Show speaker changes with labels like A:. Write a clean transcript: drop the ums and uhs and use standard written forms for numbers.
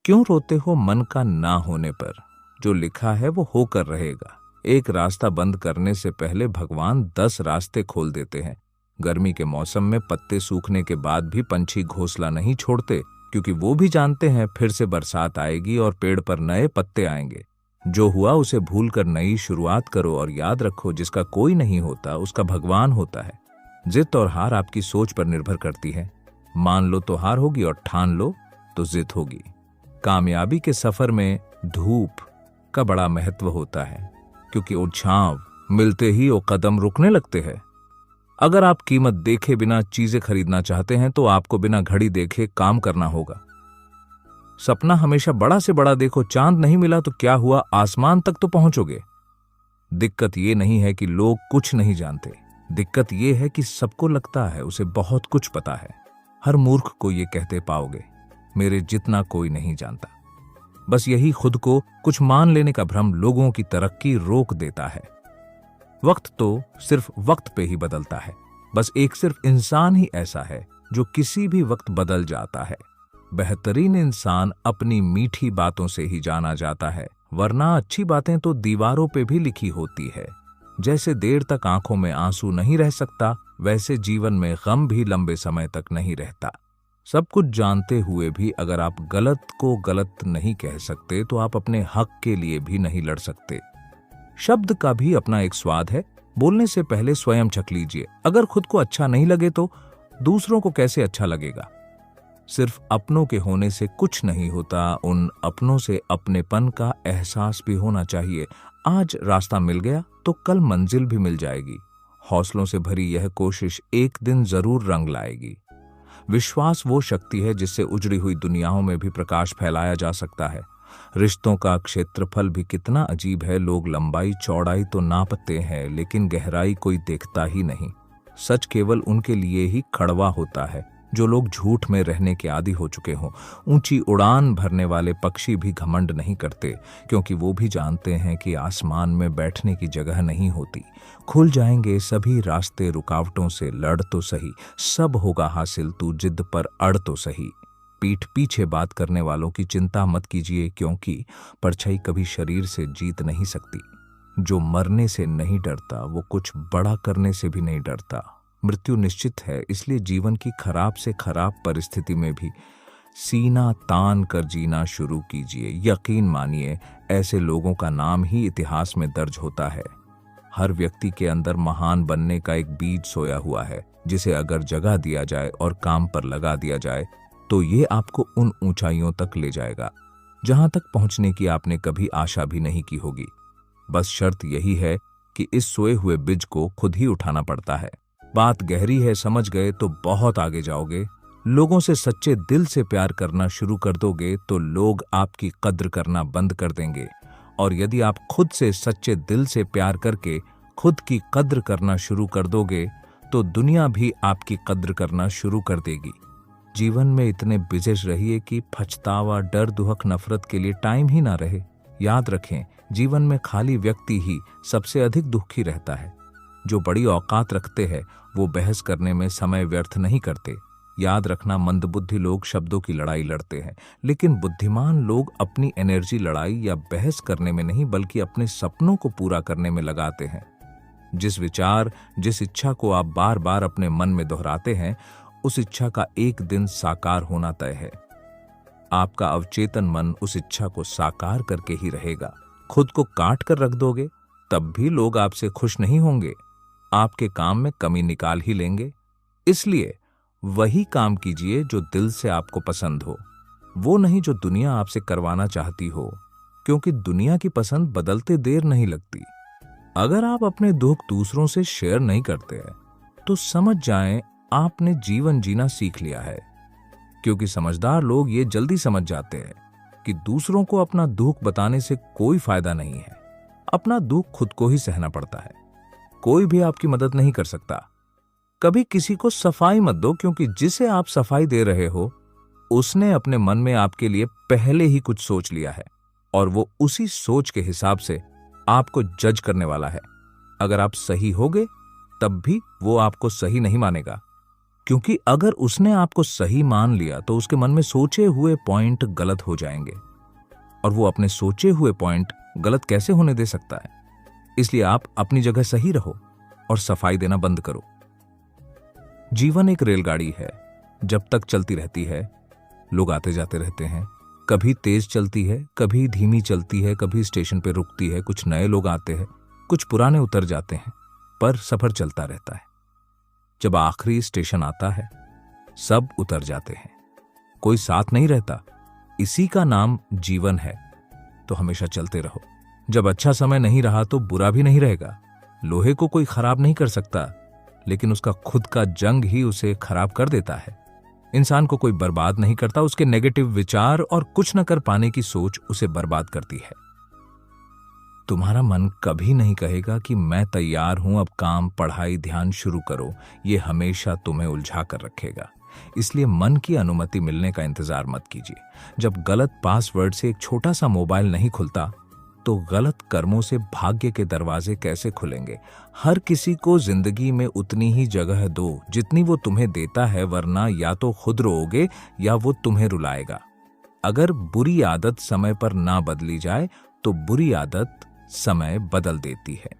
A: क्यों रोते हो मन का ना होने पर? जो लिखा है वो होकर रहेगा। एक रास्ता बंद करने से पहले भगवान 10 रास्ते खोल देते हैं। गर्मी के मौसम में पत्ते सूखने के बाद भी पंछी घोंसला नहीं छोड़ते, क्योंकि वो भी जानते हैं फिर से बरसात आएगी और पेड़ पर नए पत्ते आएंगे। जो हुआ उसे भूलकर नई शुरुआत करो और याद रखो, जिसका कोई नहीं होता उसका भगवान होता है। जिद और हार आपकी सोच पर निर्भर करती है। मान लो तो हार होगी और ठान लो तो जिद होगी। कामयाबी के सफर में धूप का बड़ा महत्व होता है, क्योंकि वो छांव मिलते ही वो कदम रुकने लगते हैं। अगर आप कीमत देखे बिना चीजें खरीदना चाहते हैं तो आपको बिना घड़ी देखे काम करना होगा। सपना हमेशा बड़ा से बड़ा देखो। चांद नहीं मिला तो क्या हुआ, आसमान तक तो पहुंचोगे। दिक्कत ये नहीं है कि लोग कुछ नहीं जानते, दिक्कत ये है कि सबको लगता है उसे बहुत कुछ पता है। हर मूर्ख को ये कहते पाओगे, मेरे जितना कोई नहीं जानता। बस यही खुद को कुछ मान लेने का भ्रम लोगों की तरक्की रोक देता है। वक्त तो सिर्फ वक्त पे ही बदलता है। बस एक सिर्फ इंसान ही ऐसा है जो किसी भी वक्त बदल जाता है। बेहतरीन इंसान अपनी मीठी बातों से ही जाना जाता है, वरना अच्छी बातें तो दीवारों पे भी लिखी होती है। जैसे देर तक आंखों में आंसू नहीं रह सकता, वैसे जीवन में गम भी लंबे समय तक नहीं रहता। सब कुछ जानते हुए भी अगर आप गलत को गलत नहीं कह सकते तो आप अपने हक के लिए भी नहीं लड़ सकते। शब्द का भी अपना एक स्वाद है। बोलने से पहले स्वयं चख लीजिए। अगर खुद को अच्छा नहीं लगे तो दूसरों को कैसे अच्छा लगेगा? सिर्फ अपनों के होने से कुछ नहीं होता, उन अपनों से अपनेपन का एहसास भी होना चाहिए। आज रास्ता मिल गया तो कल मंजिल भी मिल जाएगी। हौसलों से भरी यह कोशिश एक दिन जरूर रंग लाएगी। विश्वास वो शक्ति है जिससे उजड़ी हुई दुनियाओं में भी प्रकाश फैलाया जा सकता है। रिश्तों का क्षेत्रफल भी कितना अजीब है। लोग लंबाई चौड़ाई तो नापते हैं, लेकिन गहराई कोई देखता ही नहीं। सच केवल उनके लिए ही कड़वा होता है जो लोग झूठ में रहने के आदी हो चुके हों। ऊंची उड़ान भरने वाले पक्षी भी घमंड नहीं करते, क्योंकि वो भी जानते हैं कि आसमान में बैठने की जगह नहीं होती। खुल जाएंगे सभी रास्ते, रुकावटों से लड़ तो सही, सब होगा हासिल, तू जिद पर अड़ तो सही। पीठ पीछे बात करने वालों की चिंता मत कीजिए, क्योंकि परछाई कभी शरीर से जीत नहीं सकती। जो मरने से नहीं डरता वो कुछ बड़ा करने से भी नहीं डरता। मृत्यु निश्चित है, इसलिए जीवन की खराब से खराब परिस्थिति में भी सीना तान कर जीना शुरू कीजिए। यकीन मानिए, ऐसे लोगों का नाम ही इतिहास में दर्ज होता है। हर व्यक्ति के अंदर महान बनने का एक बीज सोया हुआ है, जिसे अगर जगा दिया जाए और काम पर लगा दिया जाए तो ये आपको उन ऊंचाइयों तक ले जाएगा जहां तक पहुंचने की आपने कभी आशा भी नहीं की होगी। बस शर्त यही है कि इस सोए हुए बीज को खुद ही उठाना पड़ता है। बात गहरी है, समझ गए तो बहुत आगे जाओगे। लोगों से सच्चे दिल से प्यार करना शुरू कर दोगे तो लोग आपकी कद्र करना बंद कर देंगे। और यदि आप खुद से सच्चे दिल से प्यार करके खुद की कद्र करना शुरू कर दोगे तो दुनिया भी आपकी कद्र करना शुरू कर देगी। जीवन में इतने बिजी रहिए कि पछतावा, डर, दुहक, नफरत के लिए टाइम ही ना रहे। याद रखें, जीवन में खाली व्यक्ति ही सबसे अधिक दुखी रहता है। जो बड़ी औकात रखते हैं वो बहस करने में समय व्यर्थ नहीं करते। याद रखना, मंदबुद्धि लोग शब्दों की लड़ाई लड़ते हैं, लेकिन बुद्धिमान लोग अपनी एनर्जी लड़ाई या बहस करने में नहीं बल्कि अपने सपनों को पूरा करने में लगाते हैं। जिस विचार, जिस इच्छा को आप बार बार अपने मन में दोहराते हैं, उस इच्छा का एक दिन साकार होना तय है। आपका अवचेतन मन उस इच्छा को साकार करके ही रहेगा। खुद को काट कर रख दोगे तब भी लोग आपसे खुश नहीं होंगे, आपके काम में कमी निकाल ही लेंगे। इसलिए वही काम कीजिए जो दिल से आपको पसंद हो, वो नहीं जो दुनिया आपसे करवाना चाहती हो, क्योंकि दुनिया की पसंद बदलते देर नहीं लगती। अगर आप अपने दुख दूसरों से शेयर नहीं करते हैं तो समझ जाएं आपने जीवन जीना सीख लिया है, क्योंकि समझदार लोग ये जल्दी समझ जाते हैं कि दूसरों को अपना दुख बताने से कोई फायदा नहीं है। अपना दुख खुद को ही सहना पड़ता है, कोई भी आपकी मदद नहीं कर सकता। कभी किसी को सफाई मत दो, क्योंकि जिसे आप सफाई दे रहे हो उसने अपने मन में आपके लिए पहले ही कुछ सोच लिया है और वो उसी सोच के हिसाब से आपको जज करने वाला है। अगर आप सही होगे तब भी वो आपको सही नहीं मानेगा। क्योंकि अगर उसने आपको सही मान लिया तो उसके मन में सोचे हुए पॉइंट गलत हो जाएंगे, और वो अपने सोचे हुए पॉइंट गलत कैसे होने दे सकता है। इसलिए आप अपनी जगह सही रहो और सफाई देना बंद करो। जीवन एक रेलगाड़ी है, जब तक चलती रहती है लोग आते जाते रहते हैं। कभी तेज चलती है, कभी धीमी चलती है, कभी स्टेशन पे रुकती है, कुछ नए लोग आते हैं, कुछ पुराने उतर जाते हैं, पर सफर चलता रहता है। जब आखिरी स्टेशन आता है सब उतर जाते हैं, कोई साथ नहीं रहता। इसी का नाम जीवन है। तो हमेशा चलते रहो। जब अच्छा समय नहीं रहा तो बुरा भी नहीं रहेगा। लोहे को कोई खराब नहीं कर सकता, लेकिन उसका खुद का जंग ही उसे खराब कर देता है। इंसान को कोई बर्बाद नहीं करता, उसके नेगेटिव विचार और कुछ न कर पाने की सोच उसे बर्बाद करती है। तुम्हारा मन कभी नहीं कहेगा कि मैं तैयार हूं, अब काम, पढ़ाई, ध्यान शुरू करो। ये हमेशा तुम्हें उलझा कर रखेगा। इसलिए मन की अनुमति मिलने का इंतजार मत कीजिए। जब गलत पासवर्ड से एक छोटा सा मोबाइल नहीं खुलता तो गलत कर्मों से भाग्य के दरवाजे कैसे खुलेंगे। हर किसी को जिंदगी में उतनी ही जगह दो जितनी वो तुम्हें देता है, वरना या तो खुद रोओगे या वो तुम्हें रुलाएगा। अगर बुरी आदत समय पर ना बदली जाए तो बुरी आदत समय बदल देती है।